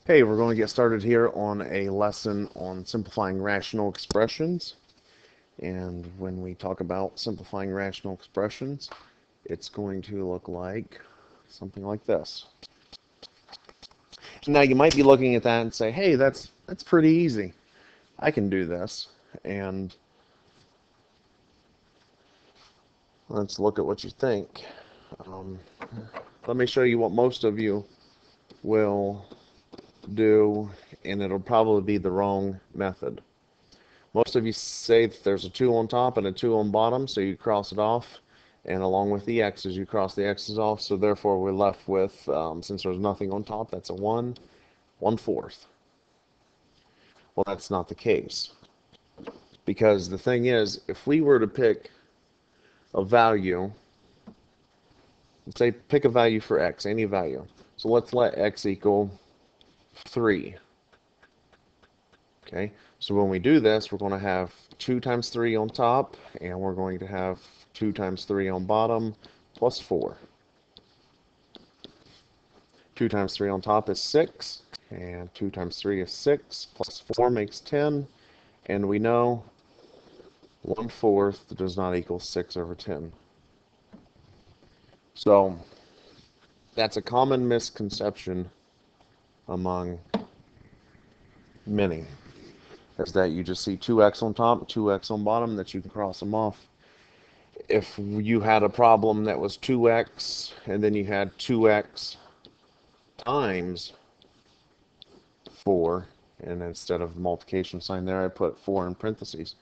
Hey, we're going to get started here on a lesson on simplifying rational expressions. And when we talk about simplifying rational expressions, it's going to look like something like this. Now, you might be looking at that and say, hey, that's pretty easy. I can do this. And let's look at what you think. Let me show you what most of you will do, and it'll probably be the wrong method. Most of you say that there's a 2 on top and a 2 on bottom, so you cross it off, and along with the x's, you cross the x's off, so therefore we're left with, since there's nothing on top, that's a 1/4. Well, that's not the case, because the thing is, if we were to pick a value, let's say pick a value for x, any value, so let's let x equal 3. Okay, so when we do this, we're going to have 2 times 3 on top, and we're going to have 2 times 3 on bottom, plus 4. 2 times 3 on top is 6, and 2 times 3 is 6, plus 4 makes 10, and we know 1/4 does not equal 6/10. So that's a common misconception among many, is that you just see 2x on top, 2x on bottom, that you can cross them off. If you had a problem that was 2x, and then you had 2x times 4, and instead of the multiplication sign there, I put 4 in parentheses.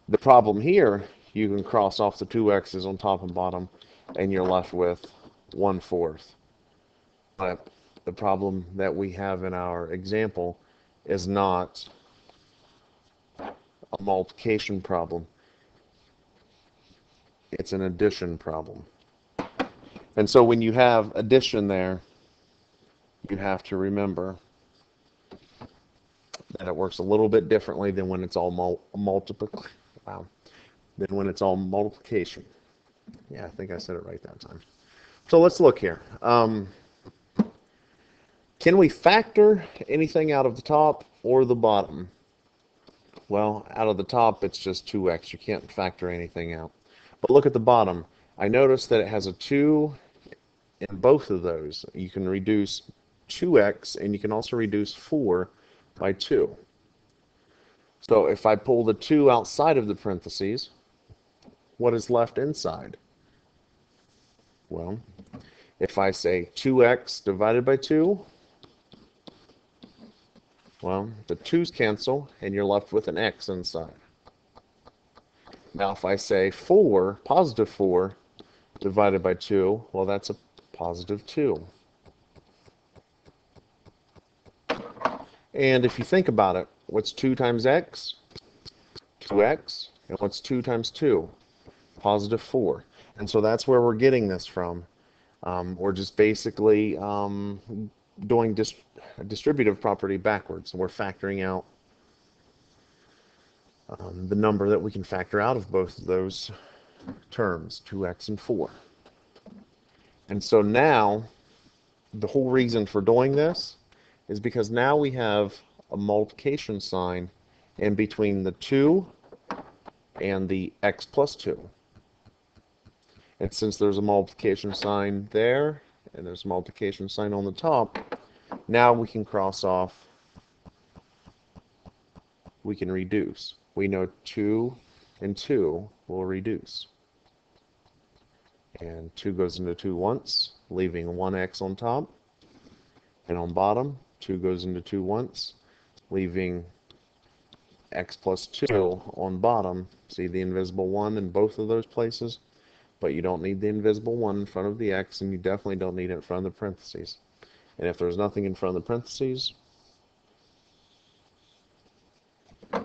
The problem here, you can cross off the 2x's on top and bottom, and you're left with 1/4. But the problem that we have in our example is not a multiplication problem. It's an addition problem. And so when you have addition there, you have to remember that it works a little bit differently than when it's all than when it's all multiplication. Yeah, I think I said it right that time. So let's look here. Can we factor anything out of the top or the bottom? Well, out of the top, it's just 2x. You can't factor anything out. But look at the bottom. I notice that it has a 2 in both of those. You can reduce 2x, and you can also reduce 4 by 2. So if I pull the 2 outside of the parentheses, what is left inside? Well, if I say 2x divided by 2, well, the 2's cancel, and you're left with an x inside. Now, if I say 4, positive 4, divided by 2, well, that's a positive 2. And if you think about it, what's 2 times x? 2x. And what's 2 times 2? Positive 4. And so that's where we're getting this from. We're just basically doing distributive property backwards. And we're factoring out the number that we can factor out of both of those terms, 2x and 4. And so now, the whole reason for doing this is because now we have a multiplication sign in between the 2 and the x plus 2. And since there's a multiplication sign there, and there's a multiplication sign on the top, now we can cross off, we can reduce. We know 2 and 2 will reduce. And 2 goes into 2 once, leaving 1x on top. And on bottom, 2 goes into 2 once, leaving x plus 2 on bottom. See the invisible 1 in both of those places? But you don't need the invisible 1 in front of the x, and you definitely don't need it in front of the parentheses. And if there's nothing in front of the parentheses,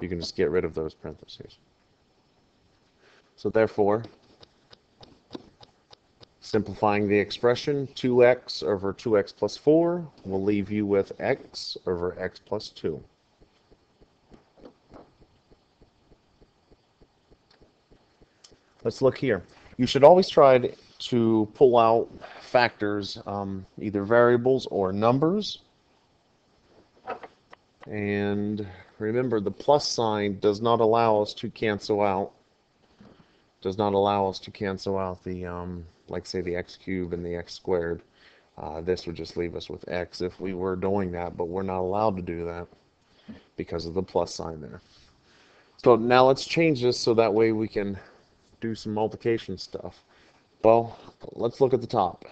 you can just get rid of those parentheses. So therefore, simplifying the expression, 2x over 2x plus 4 will leave you with x over x plus 2. Let's look here. You should always try to pull out factors, either variables or numbers, And remember, the plus sign does not allow us to cancel out, the, like say the x cubed and the x squared. This would just leave us with x if we were doing that, but we're not allowed to do that because of the plus sign there. So now let's change this so that way we can do some multiplication stuff. Well, let's look at the top.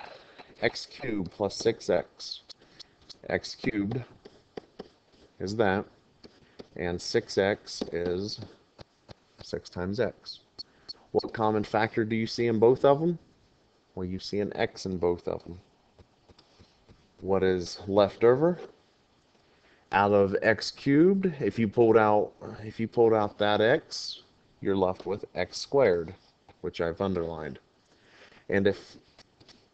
X cubed plus 6x. X cubed is that, and 6x is 6 times x. What common factor do you see in both of them? Well, you see an x in both of them. What is left over? Out of x cubed, if you pulled out that x, you're left with x squared, which I've underlined. And if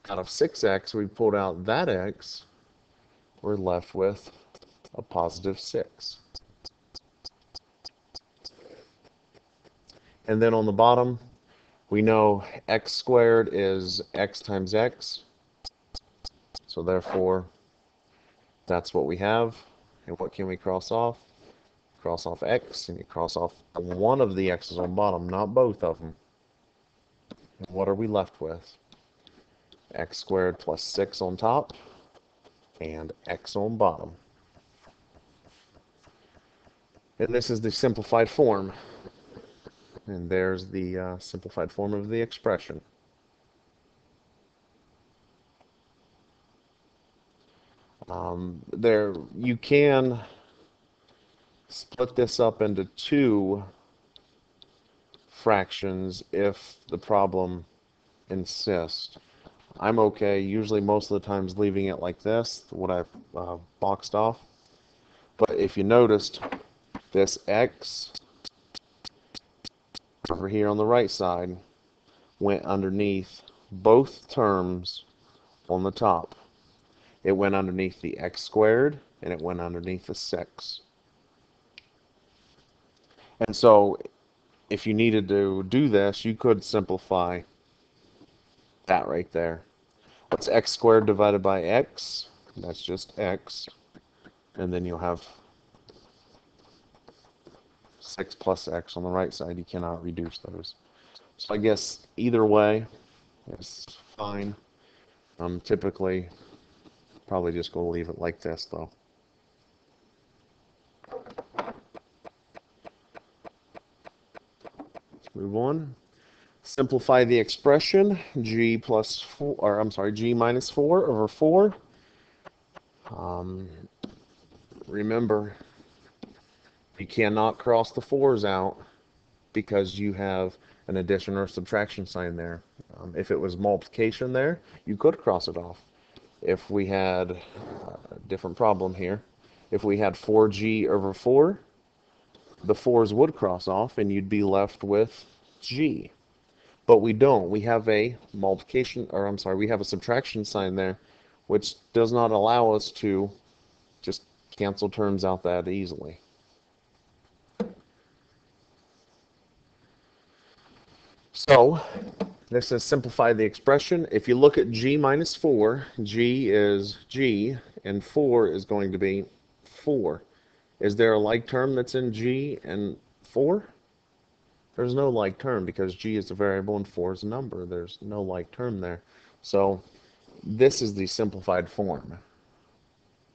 out of 6x we pulled out that x, we're left with a positive 6. And then on the bottom, we know x squared is x times x. So therefore, that's what we have. And what can we cross off? Cross off x, and you cross off one of the x's on bottom, not both of them. And what are we left with? X squared plus 6 on top, and x on bottom. And this is the simplified form. And there's the simplified form of the expression. There, you can split this up into two fractions if the problem insists. I'm okay, usually most of the times leaving it like this, what I've boxed off. But if you noticed, this x over here on the right side went underneath both terms on the top. It went underneath the x squared, and it went underneath the 6. And so if you needed to do this, you could simplify that right there. What's x squared divided by x? That's just x. And then you'll have 6 plus x on the right side. You cannot reduce those. So I guess either way is fine. Typically, probably just going to leave it like this, though. Let's move on. Simplify the expression g plus 4, or I'm sorry, g minus 4 over 4. Remember, you cannot cross the 4's out because you have an addition or subtraction sign there. If it was multiplication there, you could cross it off. If we had a different problem here, if we had 4g over 4, the 4's would cross off and you'd be left with g. But we don't. We have a multiplication, or I'm sorry, we have a subtraction sign there, which does not allow us to just cancel terms out that easily. So this is simplify the expression. If you look at g minus 4, g is g, and 4 is going to be 4. Is there a like term that's in g and 4? There's no like term because g is a variable and 4 is a number. There's no like term there. So this is the simplified form.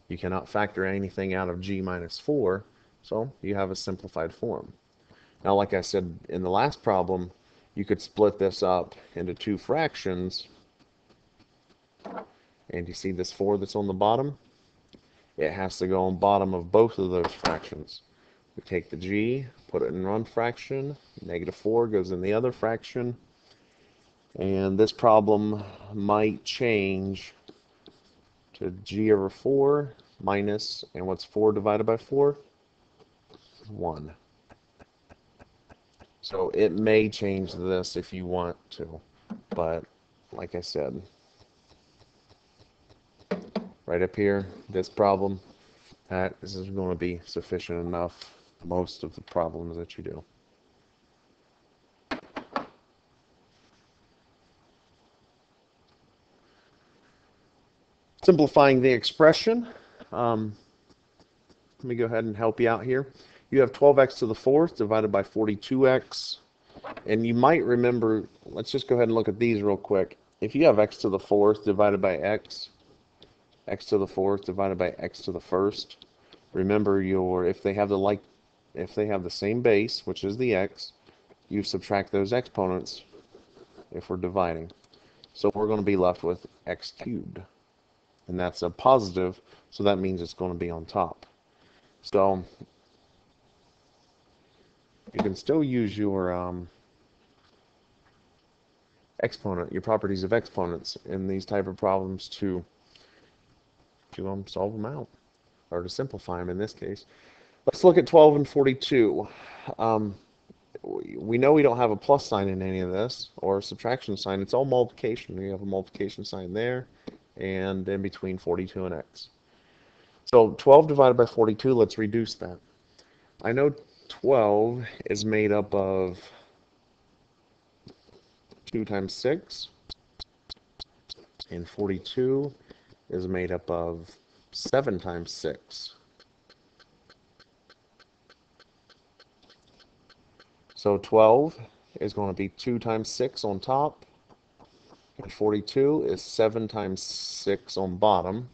You cannot factor anything out of g minus 4, so you have a simplified form. Now, like I said in the last problem, you could split this up into two fractions. And you see this 4 that's on the bottom? It has to go on bottom of both of those fractions. We take the g, put it in one fraction, negative 4 goes in the other fraction, and this problem might change to g over 4 minus, and what's 4 divided by 4? 1. So it may change this if you want to, but like I said, right up here, this problem, this is going to be sufficient enough most of the problems that you do. Simplifying the expression. Let me go ahead and help you out here. You have 12x to the fourth divided by 42x. And you might remember, let's just go ahead and look at these real quick. If you have x to the fourth divided by x to the fourth divided by x to the first, remember if they have the same base, which is the x, you subtract those exponents if we're dividing. So we're going to be left with x cubed. And that's a positive, so that means it's going to be on top. So you can still use your exponent, your properties of exponents in these type of problems to solve them out, or to simplify them in this case. Let's look at 12 and 42. We know we don't have a plus sign in any of this, or a subtraction sign. It's all multiplication. We have a multiplication sign there, and in between 42 and x. So 12 divided by 42, let's reduce that. I know 12 is made up of 2 times 6, and 42 is made up of 7 times 6. So 12 is going to be 2 times 6 on top, and 42 is 7 times 6 on bottom.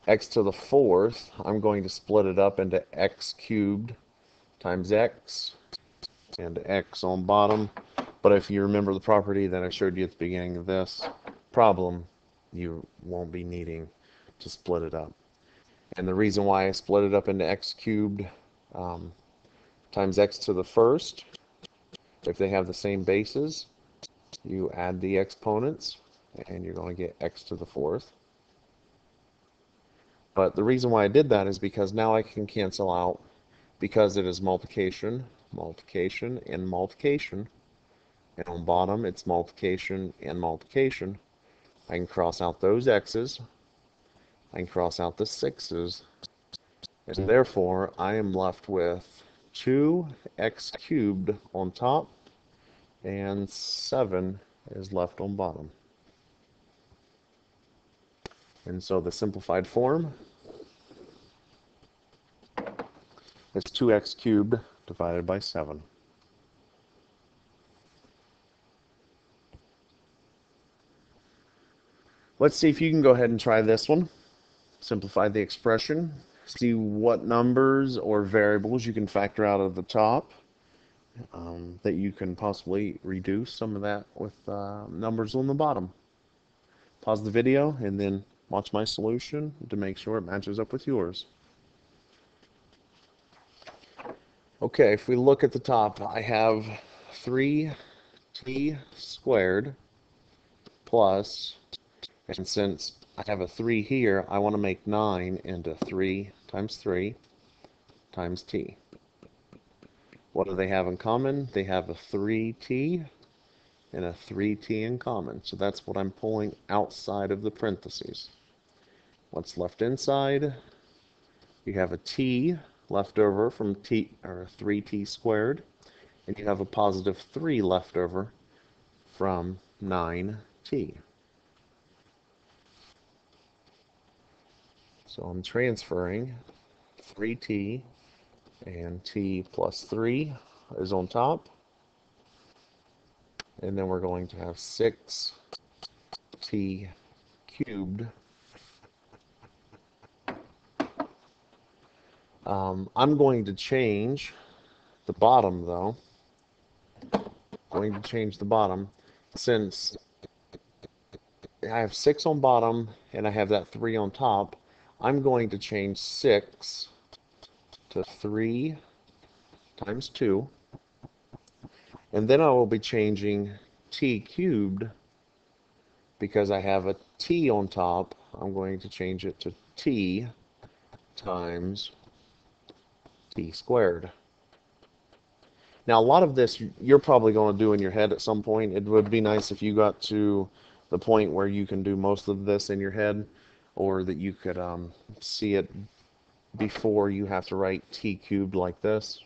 X to the fourth, I'm going to split it up into x cubed times x, and x on bottom. But if you remember the property that I showed you at the beginning of this problem, you won't be needing to split it up. And the reason why I split it up into x cubed times x to the first, if they have the same bases, you add the exponents, and you're going to get x to the fourth. But the reason why I did that is because now I can cancel out, because it is multiplication, multiplication, and multiplication. And on bottom, it's multiplication and multiplication. I can cross out those x's. I can cross out the 6's. And therefore, I am left with 2x cubed on top, and 7 is left on bottom. And so the simplified form is 2x cubed divided by 7. Let's see if you can go ahead and try this one. Simplify the expression. See what numbers or variables you can factor out of the top that you can possibly reduce some of that with numbers on the bottom. Pause the video and then watch my solution to make sure it matches up with yours. Okay, if we look at the top, I have 3t squared plus, and since I have a 3 here, I want to make 9 into 3 times 3 times t. What do they have in common? They have a 3t and a 3t in common. So that's what I'm pulling outside of the parentheses. What's left inside? You have a t left over from 3t squared, and you have a positive 3 left over from 9t. So I'm transferring 3t, and t plus 3 is on top. And then we're going to have 6t cubed. I'm going to change the bottom, though. Going to change the bottom since I have 6 on bottom and I have that 3 on top. I'm going to change 6 to 3 times 2, and then I will be changing t cubed because I have a t on top. I'm going to change it to t times t squared. Now, a lot of this you're probably going to do in your head at some point. It would be nice if you got to the point where you can do most of this in your head, or that you could see it before you have to write t cubed like this.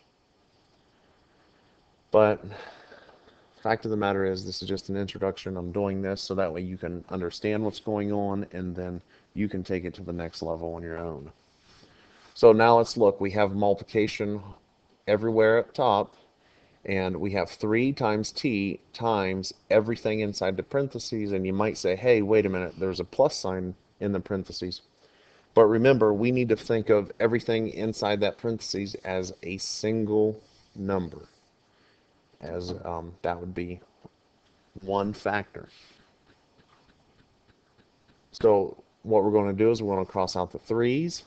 But fact of the matter is, this is just an introduction. I'm doing this so that way you can understand what's going on, and then you can take it to the next level on your own. So now let's look. We have multiplication everywhere at top, and we have 3 times t times everything inside the parentheses, and you might say, hey, wait a minute, there's a plus sign in the parentheses. But remember, we need to think of everything inside that parentheses as a single number, as that would be one factor. So what we're going to do is we're going to cross out the 3's,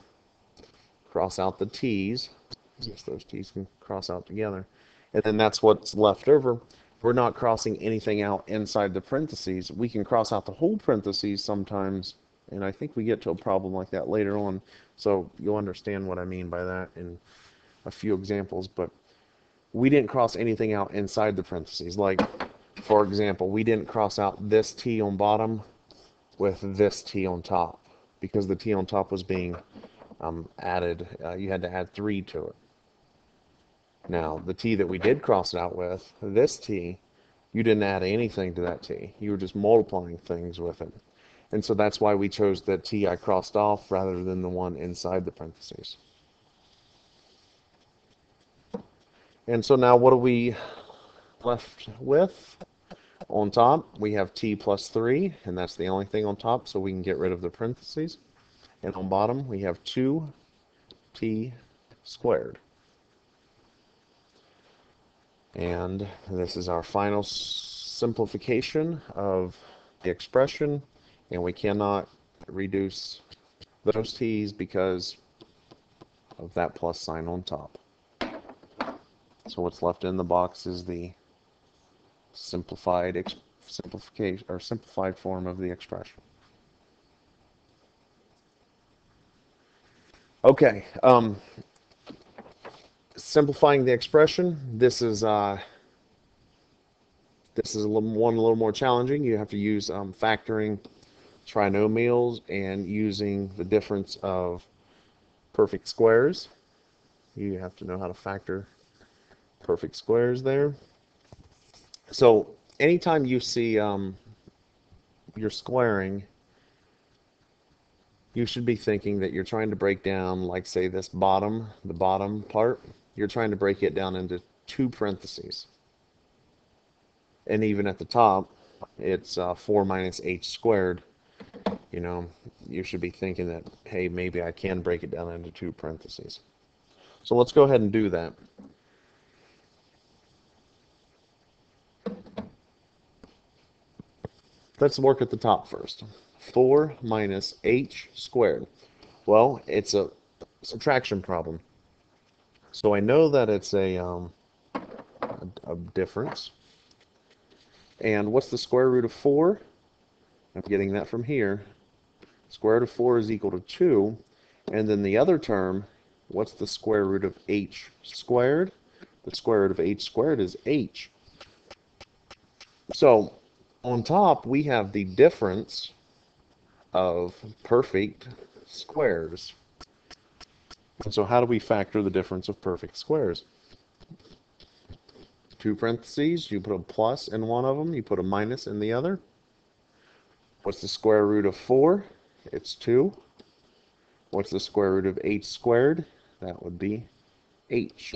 cross out the t's. I guess those t's can cross out together. And then that's what's left over. We're not crossing anything out inside the parentheses. We can cross out the whole parentheses sometimes, and I think we get to a problem like that later on. So you'll understand what I mean by that in a few examples. But we didn't cross anything out inside the parentheses. Like, for example, we didn't cross out this t on bottom with this t on top, because the t on top was being added. You had to add 3 to it. Now, the t that we did cross it out with, this t, you didn't add anything to that t. You were just multiplying things with it. And so that's why we chose the t I crossed off rather than the one inside the parentheses. And so now what are we left with? On top, we have t plus 3, and that's the only thing on top, so we can get rid of the parentheses. And on bottom, we have 2t squared. And this is our final simplification of the expression, and we cannot reduce those t's because of that plus sign on top. So what's left in the box is the simplified form of the expression. Okay, simplifying the expression. This is a little more challenging. You have to use factoring trinomials and using the difference of perfect squares. You have to know how to factor perfect squares there. So anytime you see you're squaring, you should be thinking that you're trying to break down, like say the bottom part, you're trying to break it down into 2 parentheses. And even at the top, it's 4 minus h squared. You know, you should be thinking that, hey, maybe I can break it down into 2 parentheses. So let's go ahead and do that. Let's work at the top first. 4 minus h squared. Well, it's a subtraction problem. So I know that it's a difference. And what's the square root of 4? I'm getting that from here. Square root of 4 is equal to 2. And then the other term, what's the square root of h squared? The square root of h squared is h. So on top, we have the difference of perfect squares. And so how do we factor the difference of perfect squares? 2 parentheses, you put a plus in one of them, you put a minus in the other. What's the square root of 4? It's 2. What's the square root of h squared? That would be h.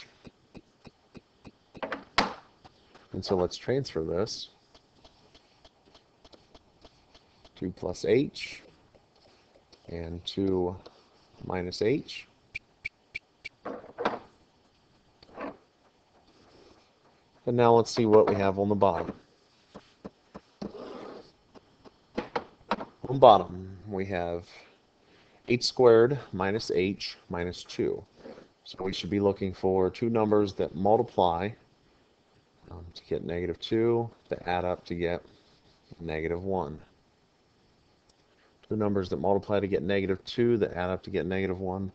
And so let's transfer this. 2 plus h and 2 minus h. And now let's see what we have on the bottom. On the bottom, we have h squared minus h minus 2. So we should be looking for 2 numbers that multiply to get negative 2, that add up to get negative 1. 2 numbers that multiply to get negative 2, that add up to get negative 1.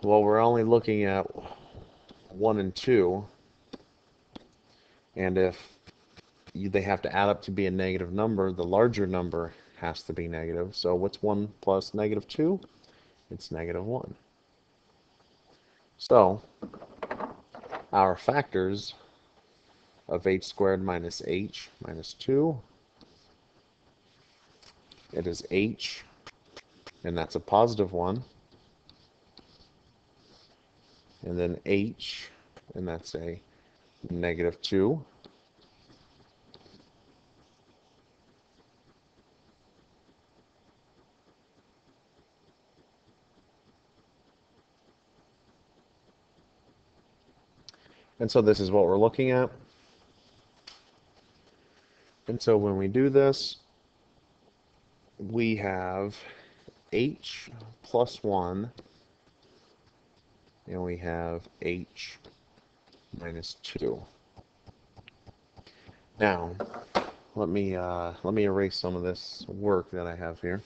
Well, we're only looking at 1 and 2. And if they have to add up to be a negative number, the larger number has to be negative. So what's 1 plus negative 2? It's negative 1. So our factors of h squared minus h minus 2, it is h, and that's a positive 1. and then h, and that's a -2. And so this is what we're looking at. And so when we do this, we have h plus 1, and we have h minus 2. Now, let me erase some of this work that I have here.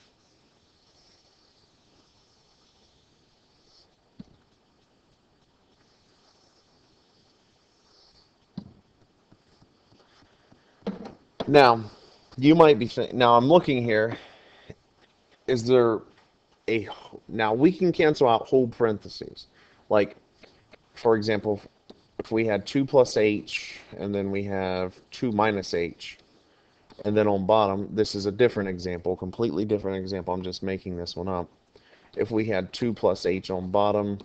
Now, you might be saying, now I'm looking here, is there a, now we can cancel out whole parentheses. Like, for example, if we had 2 plus h, and then we have 2 minus h, and then on bottom, this is a different example, completely different example, I'm just making this one up. If we had 2 plus h on bottom,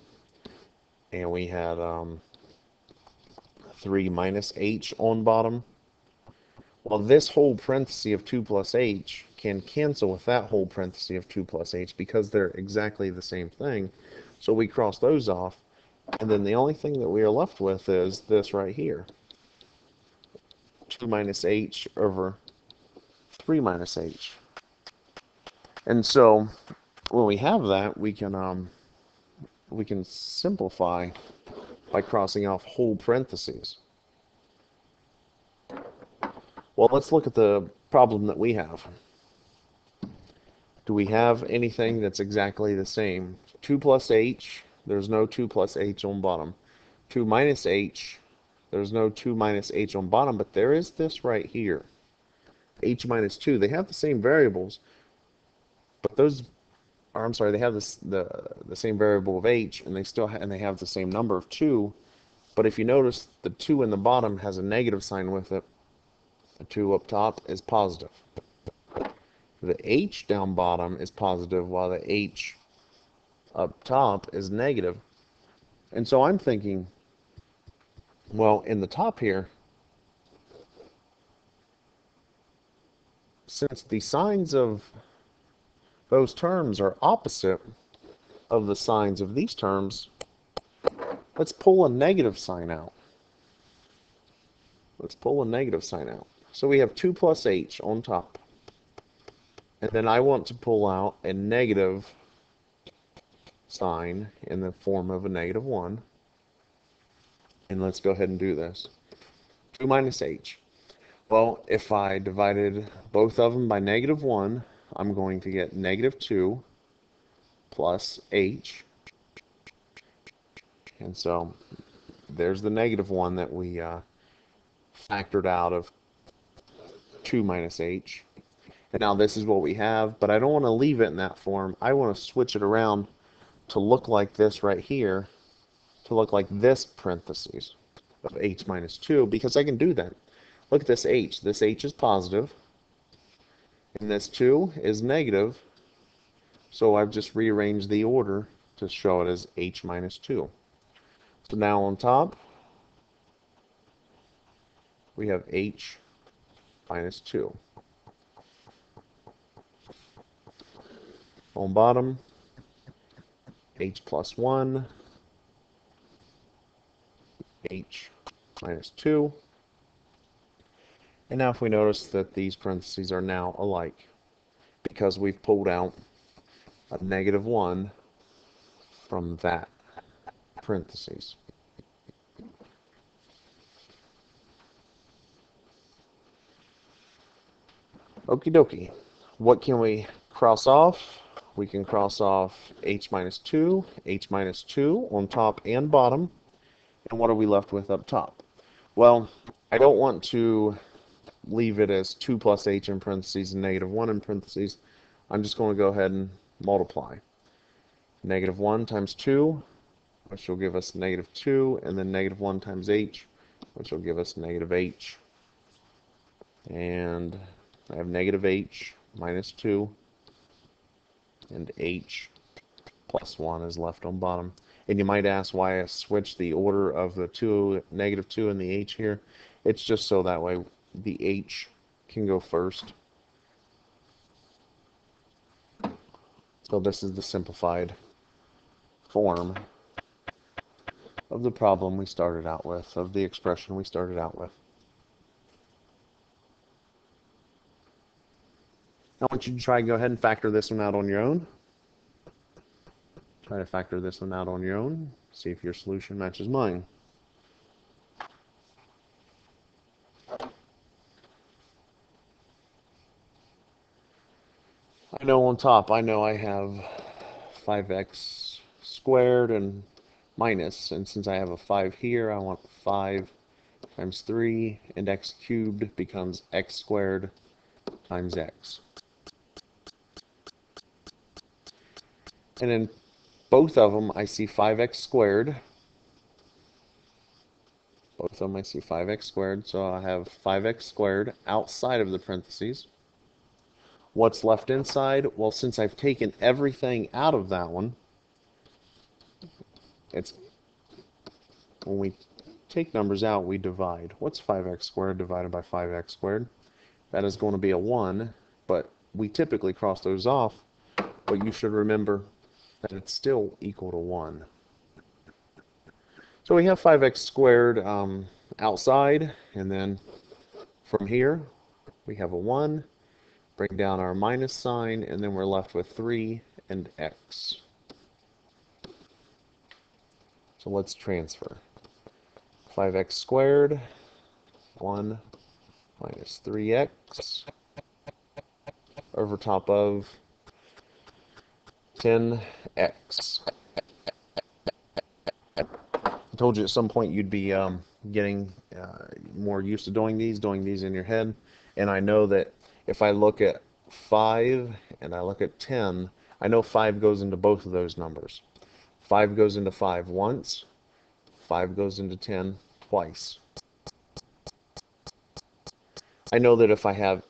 and we had 3 minus h on bottom, well, this whole parenthesis of 2 plus h can cancel with that whole parenthesis of 2 plus h because they're exactly the same thing. So we cross those off, and then the only thing that we are left with is this right here. 2 minus h over 3 minus h. And so when we have that, we can simplify by crossing off whole parentheses. Well, let's look at the problem that we have. Do we have anything that's exactly the same? 2 plus h, there's no 2 plus h on bottom. 2 minus h, there's no 2 minus h on bottom, but there is this right here, h minus 2. They have the same variables, but those, or I'm sorry, they have the same variable of h, and they have the same number of 2. But if you notice, the 2 in the bottom has a negative sign with it. The 2 up top is positive. The h down bottom is positive, while the h up top is negative. And so I'm thinking, well, in the top here, since the signs of those terms are opposite of the signs of these terms, let's pull a negative sign out. Let's pull a negative sign out. So we have 2 plus h on top. And then I want to pull out a negative sign in the form of a -1. And let's go ahead and do this. 2 minus h. Well, if I divided both of them by -1, I'm going to get -2 plus h. And so there's the -1 that we factored out of 2 minus h. And now this is what we have, but I don't want to leave it in that form. I want to switch it around to look like this right here, to look like this parentheses of h minus 2, because I can do that. Look at this h. This h is positive, and this 2 is negative, so I've just rearranged the order to show it as h minus 2. So now on top, we have h minus 2. On bottom, h plus 1, h minus 2. And now if we notice that these parentheses are now alike, because we've pulled out a -1 from that parentheses. Okie dokie. What can we cross off? We can cross off h minus 2, h minus 2 on top and bottom. And what are we left with up top? Well, I don't want to leave it as 2 plus h in parentheses and -1 in parentheses. I'm just going to go ahead and multiply. -1 times 2, which will give us -2, and then -1 times h, which will give us -h. And I have -h minus 2, and h plus 1 is left on bottom. And you might ask why I switched the order of the -2 and the h here. It's just so that way the h can go first. So this is the simplified form of the problem we started out with, of the expression we started out with. I want you to try and go ahead and factor this one out on your own. Try to factor this one out on your own. See if your solution matches mine. I know on top, I know I have 5x squared and minus, and since I have a 5 here, I want 5 times 3, and x cubed becomes x squared times x. And in both of them, I see 5x squared. Both of them, I see 5x squared, so I have 5x squared outside of the parentheses. What's left inside? Well, since I've taken everything out of that one, it's when we take numbers out, we divide. What's 5x squared divided by 5x squared? That is going to be a 1, but we typically cross those off, but you should remember that it's still equal to 1. So we have 5x squared outside, and then from here we have a 1. Bring down our minus sign, and then we're left with 3 and x. So let's transfer. 5x squared, 1 minus 3x over top of 10x. I told you at some point you'd be getting more used to doing these in your head. And I know that if I look at 5 and I look at 10, I know 5 goes into both of those numbers. 5 goes into 5 once, 5 goes into 10 twice. I know that if I have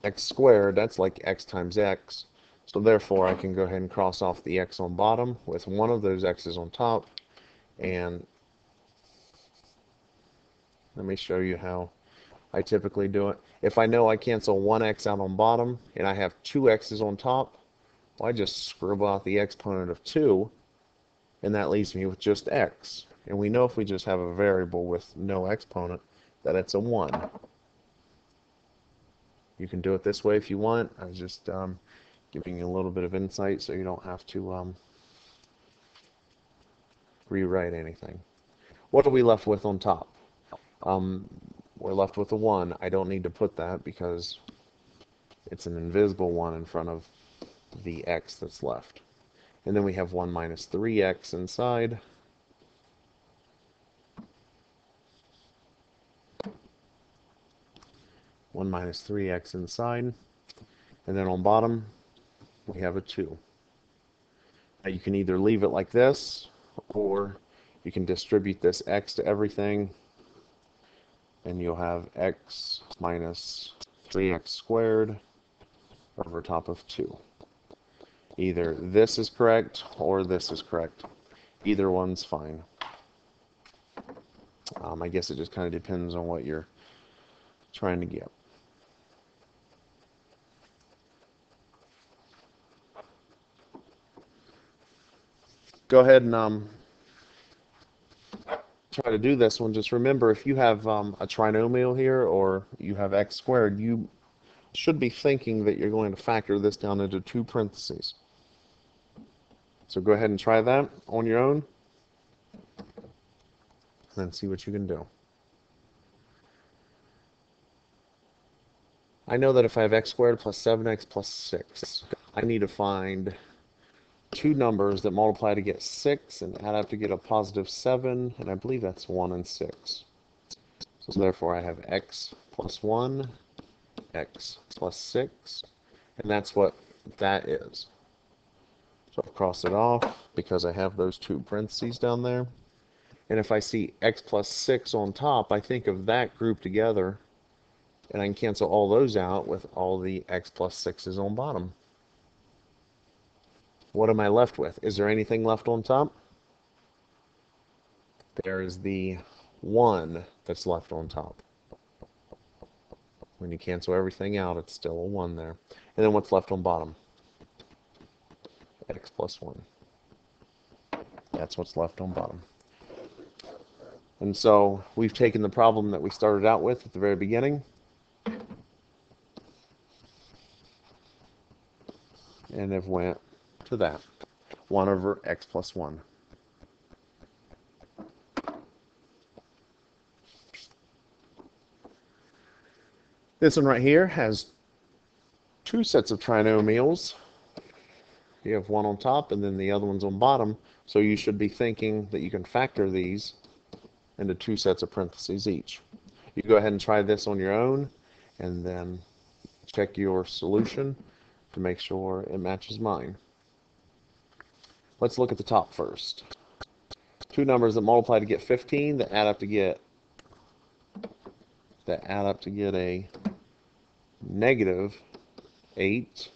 x squared, that's like x times x. So therefore, I can go ahead and cross off the x on bottom with one of those x's on top. And let me show you how I typically do it. If I know I cancel one x out on bottom and I have two x's on top, well, I just scribble out the exponent of 2, and that leaves me with just x. And we know if we just have a variable with no exponent that it's a 1. You can do it this way if you want. I was just giving you a little bit of insight so you don't have to rewrite anything. What are we left with on top? We're left with a 1. I don't need to put that because it's an invisible 1 in front of the x that's left. And then we have 1 minus 3x inside. One minus 3x inside. And then on bottom, we have a 2. Now you can either leave it like this, or you can distribute this x to everything, and you'll have x minus 3x squared over top of 2. Either this is correct or this is correct. Either one's fine. I guess it just kind of depends on what you're trying to get. Go ahead and try to do this one. Just remember, if you have a trinomial here or you have x squared, you should be thinking that you're going to factor this down into 2 parentheses. So go ahead and try that on your own, and then see what you can do. I know that if I have x squared plus 7x plus 6, I need to find 2 numbers that multiply to get 6 and add up to get a positive 7, and I believe that's 1 and 6. So therefore I have x plus 1, x plus 6, and that's what that is. So I've crossed it off because I have those 2 parentheses down there. And if I see x plus 6 on top, I think of that group together, and I can cancel all those out with all the x plus 6's on bottom. What am I left with? Is there anything left on top? there is the 1 that's left on top. When you cancel everything out, it's still a 1 there. And then what's left on bottom? X plus 1. That's what's left on bottom. And so we've taken the problem that we started out with at the very beginning and have went to that. 1 over x plus 1. This one right here has 2 sets of trinomials. You have one on top and then the other one's on bottom. So you should be thinking that you can factor these into 2 sets of parentheses each. You go ahead and try this on your own and then check your solution to make sure it matches mine. Let's look at the top first. 2 numbers that multiply to get 15 that add up to get a negative 8.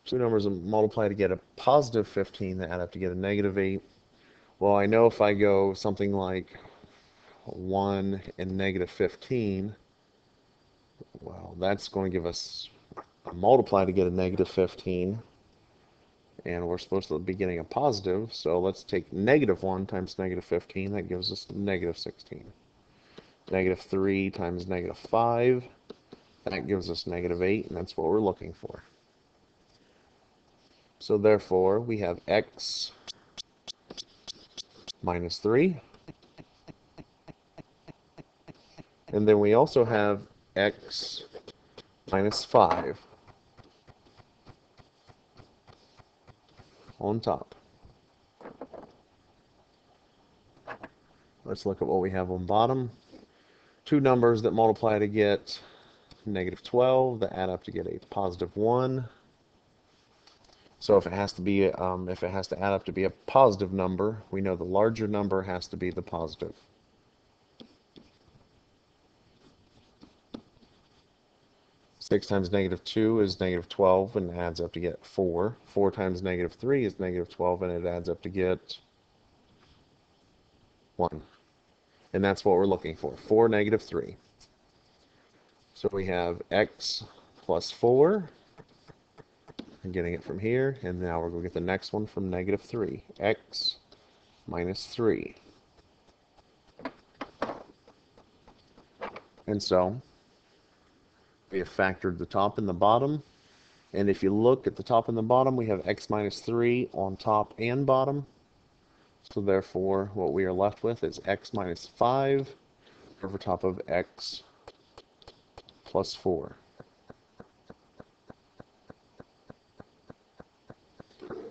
2 numbers that multiply to get a positive 15 that add up to get a negative 8. Well, I know if I go something like 1 and negative 15, well, that's going to give us a multiply to get a negative 15. And we're supposed to be getting a positive, so let's take negative 1 times negative 15. That gives us negative 16. Negative 3 times negative 5. That gives us negative 8, and that's what we're looking for. So therefore, we have x minus 3. And then we also have x minus 5 on top. Let's look at what we have on bottom. 2 numbers that multiply to get negative 12 that add up to get a positive 1. So if it has to add up to be a positive number, we know the larger number has to be the positive. Six times negative 2 is negative 12 and adds up to get 4. 4 times negative 3 is negative 12 and it adds up to get 1. And that's what we're looking for, 4, negative 3. So we have x plus 4. I'm getting it from here, and now we're going to get the next one from negative 3. X minus 3. And so we have factored the top and the bottom. And if you look at the top and the bottom, we have x minus 3 on top and bottom. So therefore, what we are left with is x minus 5 over top of x plus 4.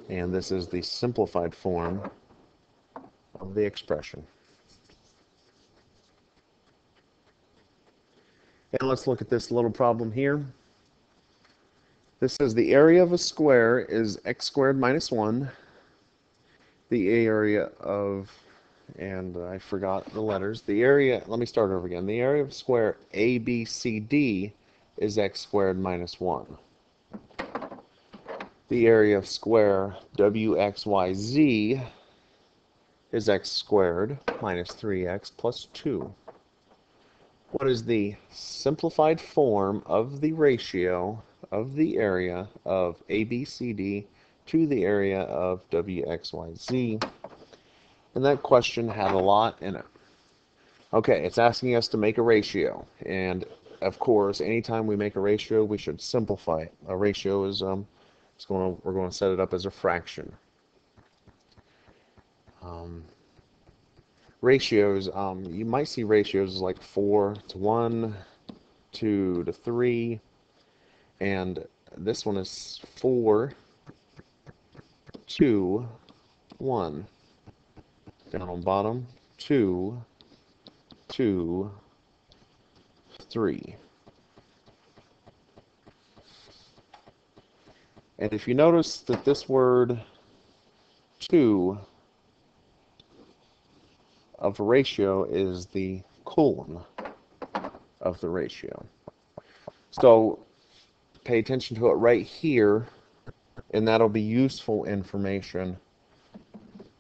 And this is the simplified form of the expression. And let's look at this little problem here. This says the area of a square is x squared minus 1. The area of, and I forgot the letters. The area, let me start over again. The area of a square ABCD is x squared minus 1. The area of square WXYZ is x squared minus 3x plus 2. What is the simplified form of the ratio of the area of ABCD to the area of WXYZ? And that question had a lot in it. Okay, it's asking us to make a ratio. And of course, anytime we make a ratio, we should simplify it. A ratio is we're going to set it up as a fraction. Ratios, you might see ratios like 4 to 1, 2 to 3, and this one is 4 to 1. Down on bottom, 2 to 3. And if you notice that this word 2 of a ratio is the colon of the ratio. So pay attention to it right here, and that'll be useful information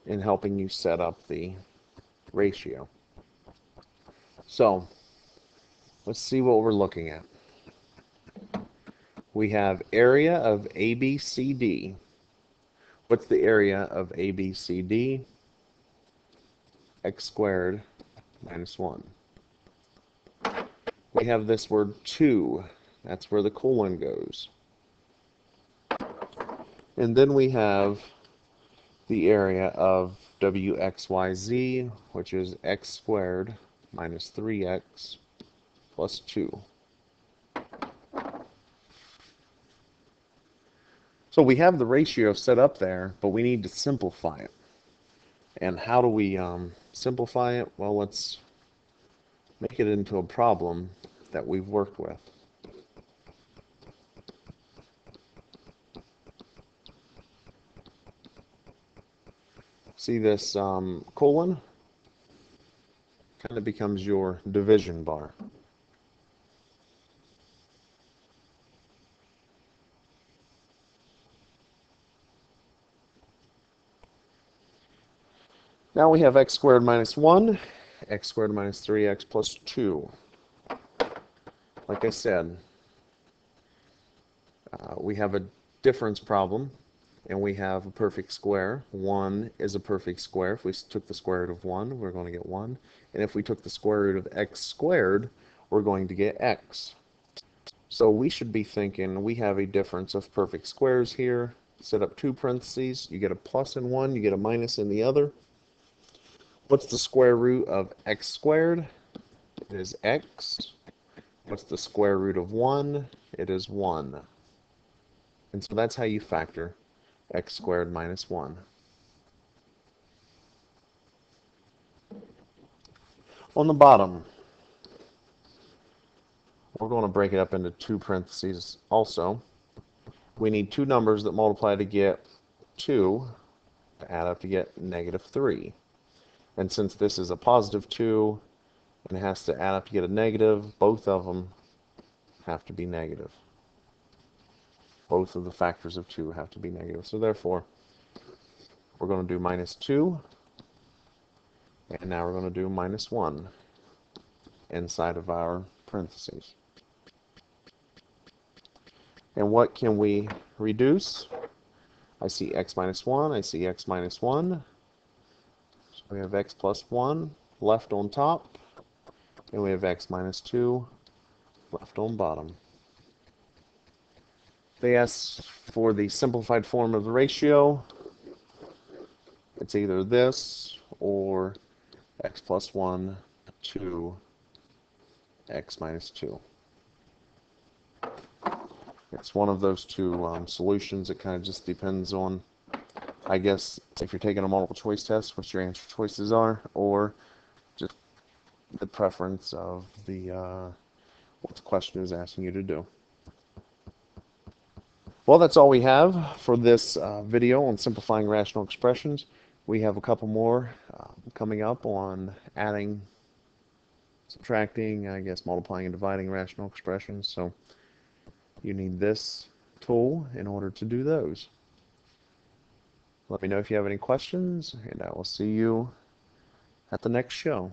in helping you set up the ratio. So let's see what we're looking at. We have area of ABCD. What's the area of ABCD? X squared minus 1. We have this word 2. That's where the colon goes. And then we have the area of WXYZ, which is x squared minus 3x plus 2. So we have the ratio set up there, but we need to simplify it. And how do we simplify it? Well, let's make it into a problem that we've worked with. See this colon? Kind of becomes your division bar. Now we have x squared minus 1, x squared minus 3x plus 2. Like I said, we have a difference problem, and we have a perfect square. 1 is a perfect square. If we took the square root of 1, we're going to get 1. And if we took the square root of x squared, we're going to get x. So we should be thinking we have a difference of perfect squares here. Set up 2 parentheses. You get a plus in one, you get a minus in the other. What's the square root of x squared? It is x. What's the square root of 1? It is 1. And so that's how you factor x squared minus 1. On the bottom, we're going to break it up into 2 parentheses also. We need 2 numbers that multiply to get 2 to add up to get negative 3. And since this is a positive 2 and it has to add up to get a negative, both of them have to be negative. Both of the factors of 2 have to be negative. So therefore, we're going to do minus 2, and now we're going to do minus 1 inside of our parentheses. And what can we reduce? I see x minus 1, I see x minus 1. So we have x plus 1 left on top, and we have x minus 2 left on bottom. They ask for the simplified form of the ratio. It's either this or x plus 1 to x minus 2. It's one of those two solutions. It kind of just depends on, I guess, if you're taking a multiple choice test, what your answer choices are, or just the preference of the what the question is asking you to do. Well, that's all we have for this video on simplifying rational expressions. We have a couple more coming up on adding, subtracting, I guess multiplying and dividing rational expressions. So you need this tool in order to do those. Let me know if you have any questions, and I will see you at the next show.